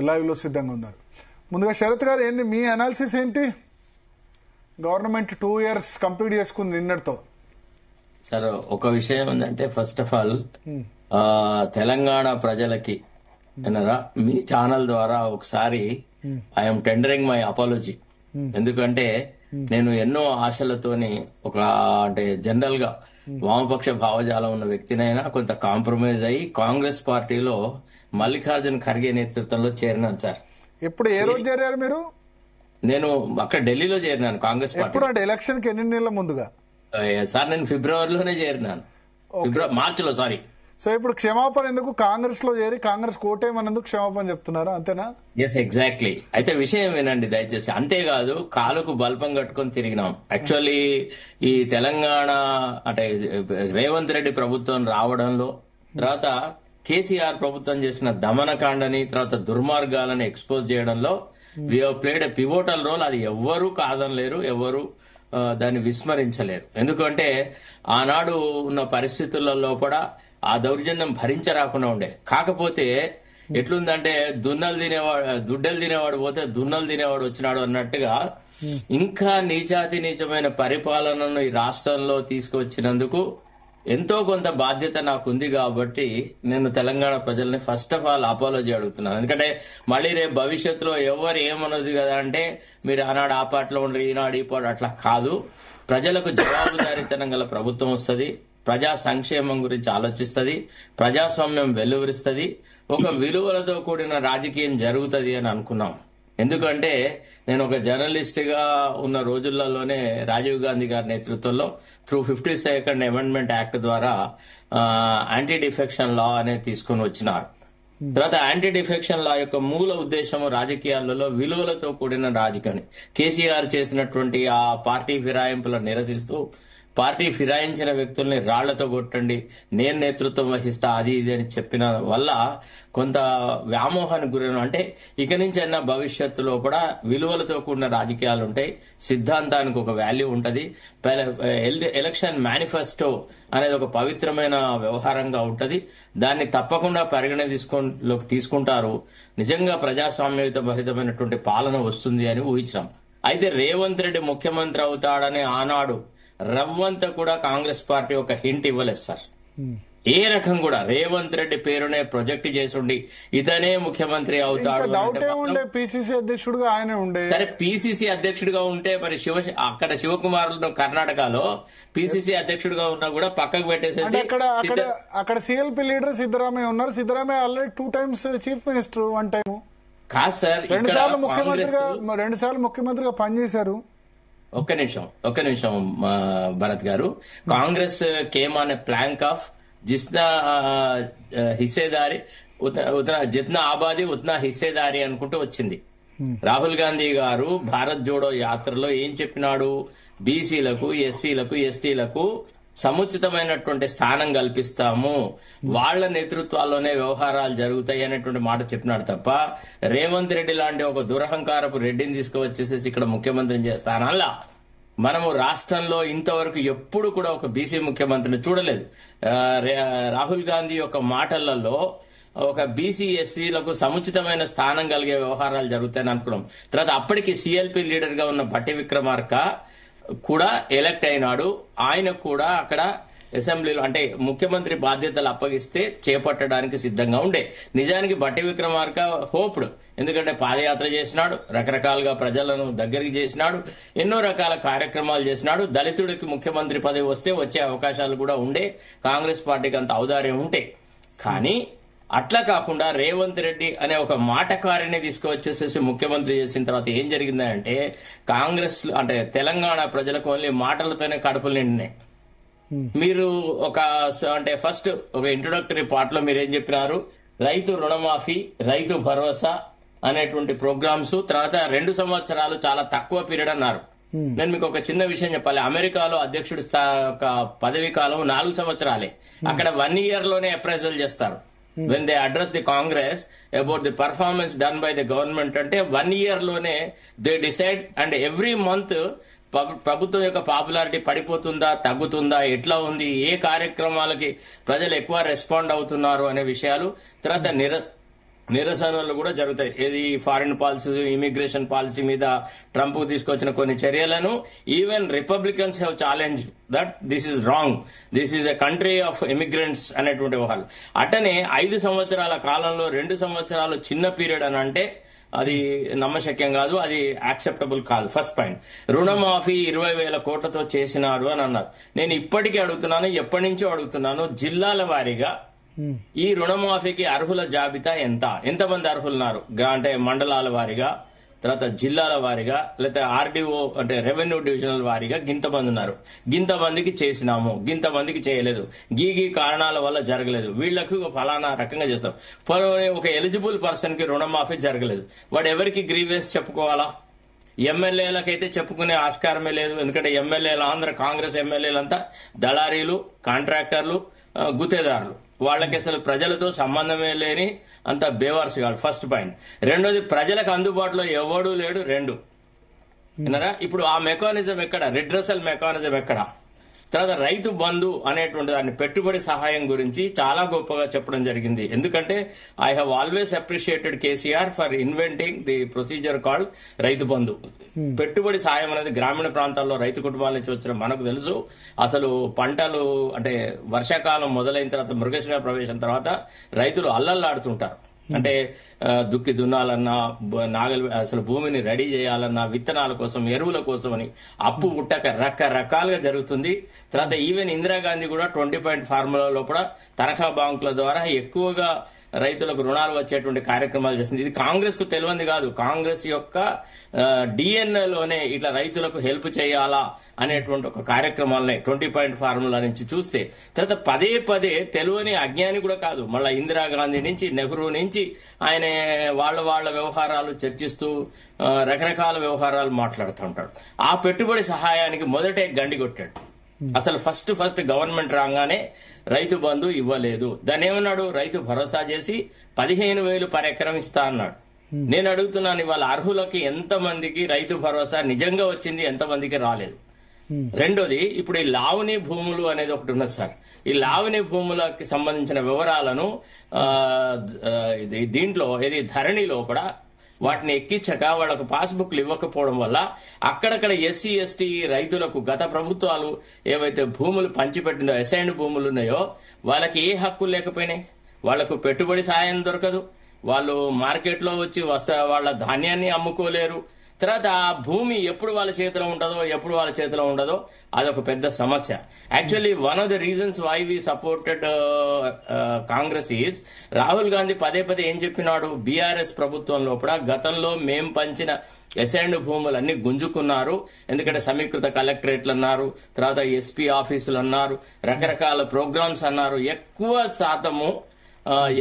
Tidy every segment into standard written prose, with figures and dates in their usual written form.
Live లో సిద్ధంగా ఉన్నారు. ముందుగా శరత్ గారు, ఏంది మీ అనాలిసిస్ ఏంటి? గవర్నమెంట్ 2 years కంప్లీట్ చేసుకుంది నిన్నటితో. సార్, ఒక విషయం ఏంటంటే, ఫస్ట్ ఆఫ్ ఆల్ తెలంగాణ ప్రజలకి మీ ఛానల్ ద్వారా ఒకసారి ఐఎమ్ టెండరింగ్ మై అపాలజీ. ఎందుకంటే నేను ఎన్నో ఆశలతోని అంటే జనరల్ గా వామపక్ష భావజాలం ఉన్న వ్యక్తినైనా కొంత కాంప్రమైజ్ అయ్యి కాంగ్రెస్ పార్టీలో మల్లికార్జున ఖర్గే నేతృత్వంలో చేరినాను సార్. ఎప్పుడు, ఏ రోజు చేరారు మీరు? నేను అక్కడ ఢిల్లీలో చేరినాను కాంగ్రెస్ పార్టీ. ఎప్పుడు అంటే ఎలక్షన్ కి ఎన్ని నెలల ముందుగా? సార్ నేను ఫిబ్రవరిలోనే చేరినాను, మార్చిలో. సారీ. సో ఇప్పుడు క్షమాపణ ఎందుకు? కాంగ్రెస్ లో చేరి కాంగ్రెస్ కోటేమన్నందుకు క్షమాపణ చెప్తున్నారా, అంతేనా? Yes, exactly. అయితే విషయం వినండి దయచేసి. అంతేకాదు, కాలుకు బల్పం కట్టుకొని తిరిగినాం. యాక్చువల్లీ ఈ తెలంగాణ అంటే రేవంత్ రెడ్డి ప్రభుత్వం రావడంలో, తర్వాత కేసీఆర్ ప్రభుత్వం చేసిన దమనకాండని, తర్వాత దుర్మార్గాలని ఎక్స్పోజ్ చేయడంలో we have played a pivotal role. అది ఎవ్వరూ కాదనలేరు, ఎవరు దాన్ని విస్మరించలేరు. ఎందుకంటే ఆనాడు ఉన్న పరిస్థితులలో కూడా ఆ దౌర్జన్యం భరించరాకుండా ఉండే. కాకపోతే ఎట్లుందంటే, దుడ్డలు తినేవాడు పోతే దున్నలు తినేవాడు వచ్చినాడు అన్నట్టుగా ఇంకా నీచాతి నీచమైన పరిపాలనను ఈ రాష్ట్రంలో తీసుకొచ్చినందుకు ఎంతో కొంత బాధ్యత నాకుంది. కాబట్టి నేను తెలంగాణ ప్రజల్ని ఫస్ట్ ఆఫ్ ఆల్ అపాలజీ అడుగుతున్నాను. ఎందుకంటే మళ్ళీ రేపు భవిష్యత్తులో ఎవరు ఏమన్నది కదా అంటే, మీరు ఆనాడు ఆ పాటలో ఉండరు, ఈనాడు ఈ పాట, అట్లా కాదు. ప్రజలకు జవాబుదారీతనం గల ప్రభుత్వం వస్తుంది, ప్రజా సంక్షేమం గురించి ఆలోచిస్తుంది, ప్రజాస్వామ్యం వెలువరిస్తుంది, ఒక విలువలతో కూడిన రాజకీయం జరుగుతుంది అని అనుకున్నాం. ఎందుకంటే నేను ఒక జర్నలిస్ట్ గా ఉన్న రోజులలోనే రాజీవ్ గాంధీ గారి నేతృత్వంలో త్రూ 52nd అమెండ్మెంట్ యాక్ట్ ద్వారా యాంటీ డిఫెక్షన్ లా అనేది తీసుకొని వచ్చినారు. తర్వాత యాంటీ డిఫెక్షన్ లా యొక్క మూల ఉద్దేశము రాజకీయాలలో విలువలతో కూడిన రాజకీయం. కేసీఆర్ చేసినటువంటి ఆ పార్టీ ఫిరాయింపులను నిరసిస్తూ, పార్టీ ఫిరాయించిన వ్యక్తుల్ని రాళ్లతో కొట్టండి, నేను నేతృత్వం వహిస్తా, అది ఇది అని చెప్పిన వల్ల కొంత వ్యామోహానికి గురైన. అంటే ఇక నుంచి అయినా భవిష్యత్తులో కూడా విలువలతో కూడిన రాజకీయాలు ఉంటాయి, సిద్ధాంతానికి ఒక వాల్యూ ఉంటుంది. ఎలక్షన్ మేనిఫెస్టో అనేది ఒక పవిత్రమైన వ్యవహారంగా ఉంటుంది, దాన్ని తప్పకుండా పరిగణలోకి తీసుకుంటారు. నిజంగా ప్రజాస్వామ్యయుత భరితమైనటువంటి పాలన వస్తుంది అని ఊహించాం. అయితే రేవంత్ రెడ్డి ముఖ్యమంత్రి అవుతాడని ఆనాడు రవ్వంతా కూడా కాంగ్రెస్ పార్టీ ఒక హింట్ ఇవ్వలేదు సార్. ఏ రకం కూడా రేవంత్ రెడ్డి పేరునే ప్రొజెక్ట్ చేసి ఉండి ఇతనే ముఖ్యమంత్రి అవుతాడు. పిసిసి అధ్యక్షుడుగా ఆయన ఉండే. సరే, పిసిసి అధ్యక్షుడిగా ఉంటే మరి అక్కడ శివకుమార్ కర్ణాటకలో పిసిసి అధ్యక్షుడిగా ఉన్నా కూడా పక్కకు పెట్టేసేసి అక్కడ సిఎల్పి లీడర్ సిద్ధరామయ్య ఉన్నారు. Siddaramaiah already 2 times chief minister, 1 time. కాదు సార్, 2 సార్లు ముఖ్యమంత్రిగా పనిచేశారు. ఒక్క నిమిషం భరత్ గారు. Congress came on a plank of జిస్నా హిస్సేదారి జిత్నా ఆబాది ఉత్నా హిస్సేదారి అనుకుంటూ వచ్చింది. రాహుల్ గాంధీ గారు భారత్ జోడో యాత్రలో ఏం చెప్పినాడు? బీసీలకు, ఎస్సీలకు, ఎస్టీలకు సముచితమైనటువంటి స్థానం కల్పిస్తాము, వాళ్ల నేతృత్వాల్లోనే వ్యవహారాలు జరుగుతాయి అనేటువంటి మాట చెప్పినాడు తప్ప, రేవంత్ రెడ్డి లాంటి ఒక దురహంకారపు రెడ్డిని తీసుకువచ్చేసేసి ఇక్కడ ముఖ్యమంత్రిని చేస్తాను అలా మనము రాష్ట్రంలో ఇంతవరకు ఎప్పుడు కూడా ఒక బీసీ ముఖ్యమంత్రిని చూడలేదు. రాహుల్ గాంధీ యొక్క మాటలలో ఒక బీసీ ఎస్సీలకు సముచితమైన స్థానం కలిగే వ్యవహారాలు జరుగుతాయని అనుకున్నాం. తర్వాత అప్పటికి సిఎల్పి లీడర్ గా ఉన్న భట్టి విక్రమార్క కూడా ఎలక్ట్ అయినాడు. ఆయన కూడా అక్కడ అసెంబ్లీలో అంటే ముఖ్యమంత్రి బాధ్యతలు అప్పగిస్తే చేపట్టడానికి సిద్ధంగా ఉండే. నిజానికి భట్టి విక్రమార్క హోప్డ్, ఎందుకంటే పాదయాత్ర చేసినాడు, రకరకాలుగా ప్రజలను దగ్గరికి చేసినాడు, ఎన్నో రకాల కార్యక్రమాలు చేసినాడు. దళితుడికి ముఖ్యమంత్రి పదవి వస్తే వచ్చే అవకాశాలు కూడా ఉండే, కాంగ్రెస్ పార్టీకి అంత ఔదార్యం ఉంటే. కానీ అట్లా కాకుండా రేవంత్ రెడ్డి అనే ఒక మాటకారిని తీసుకువచ్చేసేసి ముఖ్యమంత్రి చేసిన తర్వాత ఏం జరిగిందంటే, కాంగ్రెస్ అంటే తెలంగాణ ప్రజలకు ఓన్లీ మాటలతోనే కడుపులు నిండినాయి. మీరు అంటే ఫస్ట్ ఒక ఇంట్రొడక్టరీ పార్ట్ లో మీరు ఏం చెప్పినారు? రైతు రుణమాఫీ, రైతు భరోసా అనేటువంటి ప్రోగ్రామ్స్, తర్వాత 2 సంవత్సరాలు చాలా తక్కువ పీరియడ్ అన్నారు. నేను మీకు ఒక చిన్న విషయం చెప్పాలి. అమెరికాలో అధ్యక్షుడి పదవి కాలం 4 సంవత్సరాలే. అక్కడ 1 year లోనే అప్రైజల్ చేస్తారు. when they address the Congress about the performance done by the government అంటే 1 year లోనే they decide, and every month ప్రభుత్వం యొక్క పాపులారిటీ పడిపోతుందా, తగ్గుతుందా, ఎట్లా ఉంది, ఏ కార్యక్రమాలకి ప్రజలు ఎక్కువ రెస్పాండ్ అవుతున్నారు అనే విషయాలు, తర్వాత నిరసనలు కూడా జరుగుతాయి. ఏది ఫారిన్ పాలసీ, ఇమిగ్రేషన్ పాలసీ మీద ట్రంప్ తీసుకొచ్చిన కొన్ని చర్యలను even Republicans have challenge that this is wrong, this is a country of immigrants అనేటువంటి వాళ్ళు. అటనే 5 సంవత్సరాల కాలంలో 2 సంవత్సరాలు చిన్న పీరియడ్ అని అంటే అది నమ్మశక్యం కాదు, అది యాక్సెప్టబుల్ కాదు. ఫస్ట్ పాయింట్, రుణమాఫీ 20,000 కోట్లతో చేసినారు అని అన్నారు. నేను ఇప్పటికీ అడుగుతున్నాను, ఎప్పటి నుంచో అడుగుతున్నాను, జిల్లాల వారీగా ఈ రుణమాఫీకి అర్హుల జాబితా ఎంతమంది అర్హులున్నారు అంటే మండలాల వారీగా, తర్వాత జిల్లాల వారీగా, లేకపోతే ఆర్డీఓ అంటే రెవెన్యూ డివిజనల్ వారీగా గింతమంది ఉన్నారు, గింతమందికి చేసినాము, గింతమందికి చేయలేదు, గీ కారణాల వల్ల జరగలేదు, వీళ్లకు ఫలానా రకంగా చేస్తాం. ఒక ఎలిజిబుల్ పర్సన్ కి రుణమాఫీ జరగలేదు, వాడు ఎవరికి గ్రీవెన్స్ చెప్పుకోవాలా? ఎమ్మెల్యేలకైతే చెప్పుకునే ఆస్కారమే లేదు. ఎందుకంటే ఎమ్మెల్యేలు, ఆంధ్ర కాంగ్రెస్ ఎమ్మెల్యేలంతా దళారీలు, కాంట్రాక్టర్లు, గుత్తేదారులు. వాళ్ళకి అసలు ప్రజలతో సంబంధమే లేని అంత బేవార్స్ కాదు. First point. రెండోది, ప్రజలకు అందుబాటులో ఎవడూ లేడు. 2 విన్నారా? ఇప్పుడు ఆ మెకానిజం ఎక్కడ? రిడ్రెసల్ మెకానిజం ఎక్కడ? తర్వాత రైతు బంధు అనేటువంటి దాన్ని పెట్టుబడి సహాయం గురించి చాలా గొప్పగా చెప్పడం జరిగింది. ఎందుకంటే I have always appreciated KCR for inventing the procedure called Rythu Bandhu. పెట్టుబడి సాయం అనేది గ్రామీణ ప్రాంతాల్లో రైతు కుటుంబాల నుంచి వచ్చిన మనకు తెలుసు. అసలు పంటలు అంటే వర్షాకాలం మొదలైన తర్వాత, మృగశిర ప్రవేశం తర్వాత రైతులు అల్లల్లాడుతుంటారు. అంటే దుక్కి దున్నాలన్నా, అసలు భూమిని రెడీ చేయాలన్నా, విత్తనాల కోసం, ఎరువుల కోసం అని అప్పు పుట్టక రకరకాలుగా జరుగుతుంది. తర్వాత ఈవెన్ ఇందిరాగాంధీ కూడా 20 పాయింట్ ఫార్ములా లోపల తనఖా బ్యాంకుల ద్వారా ఎక్కువగా రైతులకు రుణాలు వచ్చేటువంటి కార్యక్రమాలు చేసింది. ఇది కాంగ్రెస్ కు తెలియంది కాదు, కాంగ్రెస్ యొక్క డిఎన్ఏలోనే ఇట్లా రైతులకు హెల్ప్ చేయాలా అనేటువంటి ఒక కార్యక్రమాలనే 20 పాయింట్ ఫార్ములా నుంచి చూస్తే. తర్వాత పదే తెలియని అజ్ఞాని కూడా కాదు, మళ్ళీ ఇందిరాగాంధీ నుంచి, నెహ్రూ నుంచి ఆయన వాళ్ళ వ్యవహారాలు చర్చిస్తూ రకరకాల వ్యవహారాలు మాట్లాడుతూ ఉంటాడు. ఆ పెట్టుబడి సహాయానికి మొదటే గండి కొట్టాడు. అసలు ఫస్ట్ గవర్నమెంట్ రాగానే రైతు బంధు ఇవ్వలేదు. దాన్ని ఏమన్నాడు? రైతు భరోసా చేసి 15,000 పర్ ఎకరం ఇస్తా అన్నాడు. నేను అడుగుతున్నాను, ఇవాళ అర్హులకి ఎంతమందికి రైతు భరోసా నిజంగా వచ్చింది, ఎంతమందికి రాలేదు? రెండోది, ఇప్పుడు ఈ లావణి భూములు అనేది ఒకటి ఉన్నది సార్. ఈ లావణి భూములకి సంబంధించిన వివరాలను దీంట్లో ఏది ధరణి లోపల వాటిని ఎక్కించక వాళ్ళకు పాస్బుక్లు ఇవ్వకపోవడం వల్ల అక్కడక్కడ ఎస్సీ ఎస్టీ రైతులకు గత ప్రభుత్వాలు ఏవైతే భూములు పంచిపెట్టిందో, అసైన్డ్ భూములు ఉన్నాయో, వాళ్ళకి ఏ హక్కు లేకపోయినాయి. వాళ్లకు పెట్టుబడి సాయం దొరకదు, వాళ్ళు మార్కెట్లో వచ్చి వాళ్ళ ధాన్యాన్ని అమ్ముకోలేరు. తర్వాత ఆ భూమి ఎప్పుడు వాళ్ళ చేతిలో ఉంటుందో, ఎప్పుడు వాళ్ళ చేతిలో ఉండదో, అదొక పెద్ద సమస్య. Actually one of the reasons why we supported Congress is, Rahul Gandhi పదే ఏం చెప్పినాడు? బీఆర్ఎస్ ప్రభుత్వం లోపల గతంలో మేం పంచిన అసైన్డ్ భూములన్నీ గుంజుకున్నారు. ఎందుకంటే సమీకృత కలెక్టరేట్లు అన్నారు, తర్వాత ఎస్పీ ఆఫీసులు అన్నారు, రకరకాల ప్రోగ్రామ్స్ అన్నారు. ఎక్కువ శాతము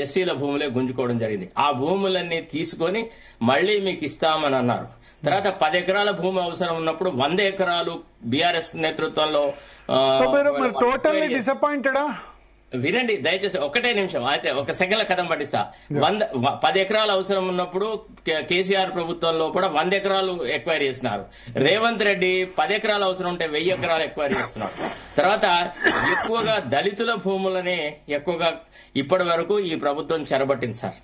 ఎస్సీల భూములే గుంజుకోవడం జరిగింది. ఆ భూములన్నీ తీసుకొని మళ్లీ మీకు ఇస్తామని అన్నారు. తర్వాత 10 ఎకరాల భూమి అవసరం ఉన్నప్పుడు 100 ఎకరాలు బీఆర్ఎస్ నేతృత్వంలో. టోటల్లీ డిసప్పాయింటెడా? వినండి దయచేసి, ఒకటే నిమిషం, అయితే ఒక సెకండ్ల కథం పట్టిస్తా. 10 ఎకరాలు అవసరం ఉన్నప్పుడు కేసీఆర్ ప్రభుత్వంలో కూడా 100 ఎకరాలు ఎక్వైరీ చేసినారు. రేవంత్ రెడ్డి 10 ఎకరాలు అవసరం ఉంటే 1000 ఎకరాలు ఎక్వైరీ చేస్తున్నారు. తర్వాత ఎక్కువగా దళితుల భూములనే ఎక్కువగా ఇప్పటి వరకు ఈ ప్రభుత్వం చెరబట్టింది సార్.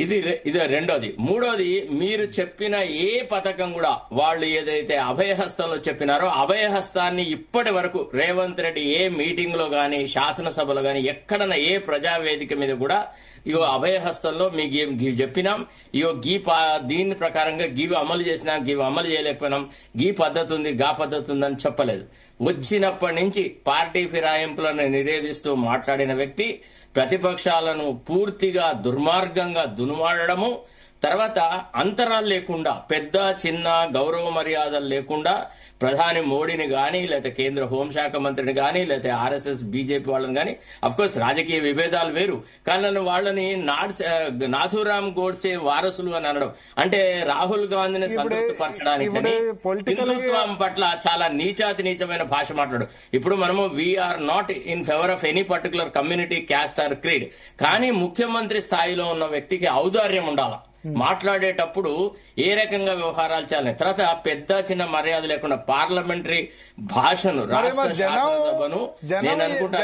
ఇది రెండోది. మూడోది, మీరు చెప్పిన ఏ పథకం కూడా వాళ్ళు ఏదైతే అభయహస్తంలో చెప్పినారో, అభయహస్తాన్ని ఇప్పటి వరకు రేవంత్ రెడ్డి ఏ మీటింగ్ లో గాని, శాసనసభలో గాని, ఎక్కడన్నా ఏ ప్రజావేదిక మీద కూడా ఇగో అభయహస్తంలో మీకు ఏం చెప్పినాం, ఇగో దీని ప్రకారంగా గివి అమలు చేసినాం, గివి అమలు చేయలేకపోయినాం, గీ పద్ధతి ఉంది, గా పద్ధతి ఉందని చెప్పలేదు. వచ్చినప్పటి నుంచి పార్టీ ఫిరాయింపులను నిషేధిస్తూ మాట్లాడిన వ్యక్తి, ప్రతిపక్షాలను పూర్తిగా దుర్మార్గంగా దునుమాడము, తర్వాత అంతరాలు లేకుండా, పెద్ద చిన్న గౌరవ మర్యాదలు లేకుండా ప్రధాని మోడీని గాని, లేకపోతే కేంద్ర హోంశాఖ మంత్రిని గాని, లేకపోతే ఆర్ఎస్ఎస్ బీజేపీ వాళ్ళని గాని, అఫ్ కోర్స్ రాజకీయ విభేదాలు వేరు, కానీ వాళ్ళని నాథూరామ్ గోడ్సే వారసులు అని అనడం అంటే రాహుల్ గాంధీని సంతృప్తి పరచడానికి హిందుత్వం పట్ల చాలా నీచమైన భాష మాట్లాడు. ఇప్పుడు మనము we are not in favour of any particular community, caste or creed, కానీ ముఖ్యమంత్రి స్థాయిలో ఉన్న వ్యక్తికి ఔదార్యం ఉండాలి. మాట్లాడేటప్పుడు ఏ రకంగా వ్యవహారాలు చేయాలని, తర్వాత పెద్ద చిన్న మర్యాద లేకుండా పార్లమెంటరీ భాషను, రాష్ట్ర శాసనసభను, నేను అనుకుంటా,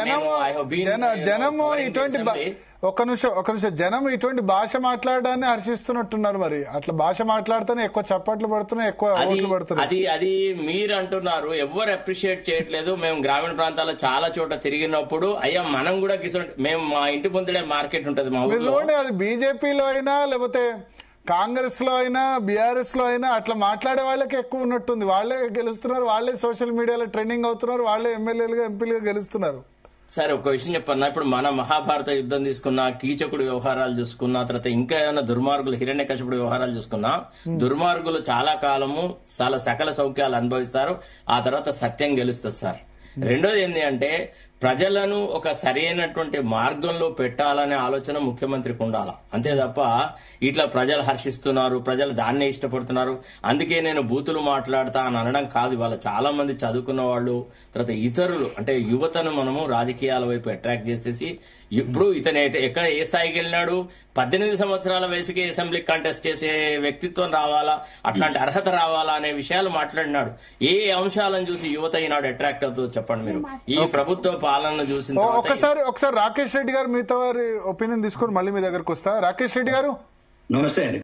ఒక నిమిషం జనం ఇటువంటి భాష మాట్లాడడాన్ని హర్షిస్తున్నట్టున్నారు. మరి అట్లా భాష మాట్లాడితేనే ఎక్కువ చప్పట్లు పడుతున్నాయి, ఎక్కువ ఓట్లు పడుతున్నాయి. అది మీరు అంటున్నారు, ఎవరు అప్రిషియేట్ చేయట్లేదు. మేము గ్రామీణ ప్రాంతాల్లో చాలా చోట తిరిగినప్పుడు అయ్యా మనం కూడా మేము మా ఇంటి ముందుడే మార్కెట్ ఉంటది మా ఊళ్ళో. అది బీజేపీలో అయినా లేకపోతే కాంగ్రెస్ లో అయినా బీఆర్ఎస్ లో అయినా అట్లా మాట్లాడే వాళ్ళకి ఎక్కువ ఉన్నట్టుంది. వాళ్ళే గెలుస్తున్నారు, వాళ్ళే సోషల్ మీడియాలో ట్రెండింగ్ అవుతున్నారు, వాళ్ళే ఎమ్మెల్యేలుగా ఎంపీలుగా గెలుస్తున్నారు. సరే ఒక విషయం చెప్పన్నా, ఇప్పుడు మన మహాభారత యుద్ధం తీసుకున్నా, కీచకుడు వ్యవహారాలు చూసుకున్నా, తర్వాత ఇంకా ఏమైనా దుర్మార్గులు హిరణ్యకశిపుడు వ్యవహారాలు చూసుకున్నా, దుర్మార్గులు చాలా కాలము చాలా సకల సౌఖ్యాలు అనుభవిస్తారు, ఆ తర్వాత సత్యం గెలుస్తుంది సార్. రెండోది ఏంటి అంటే ప్రజలను ఒక సరైనటువంటి మార్గంలో పెట్టాలనే ఆలోచన ముఖ్యమంత్రికి ఉండాలి. అంతే తప్ప ఇట్లా ప్రజలు హర్షిస్తున్నారు, ప్రజలు దాన్నే ఇష్టపడుతున్నారు, అందుకే నేను బూతులు మాట్లాడతా అని అనడం కాదు. ఇవాళ చాలా మంది చదువుకున్న వాళ్ళు, తర్వాత ఇతరులు అంటే యువతను మనము రాజకీయాల వైపు అట్రాక్ట్ చేసేసి, ఇప్పుడు ఇతను ఎక్కడ ఏ స్థాయికి వెళ్ళినాడు, 18 సంవత్సరాల వయసుకి అసెంబ్లీ కంటెస్ట్ చేసే వ్యక్తిత్వం రావాలా, అట్లాంటి అర్హత రావాలా అనే విషయాలు మాట్లాడినాడు. ఏ అంశాలను చూసి యువత ఈనాడు అట్రాక్ట్ అవుతుందో చెప్పండి మీరు. ఈ ప్రభుత్వ పాలన చూసిన ఒకసారి రాకేష్ రెడ్డి గారు మిగతా వారి ఒపీనియన్ తీసుకొని మళ్ళీ మీ దగ్గరకు వస్తా. రాకేష్ రెడ్డి గారు నమస్తే అండి.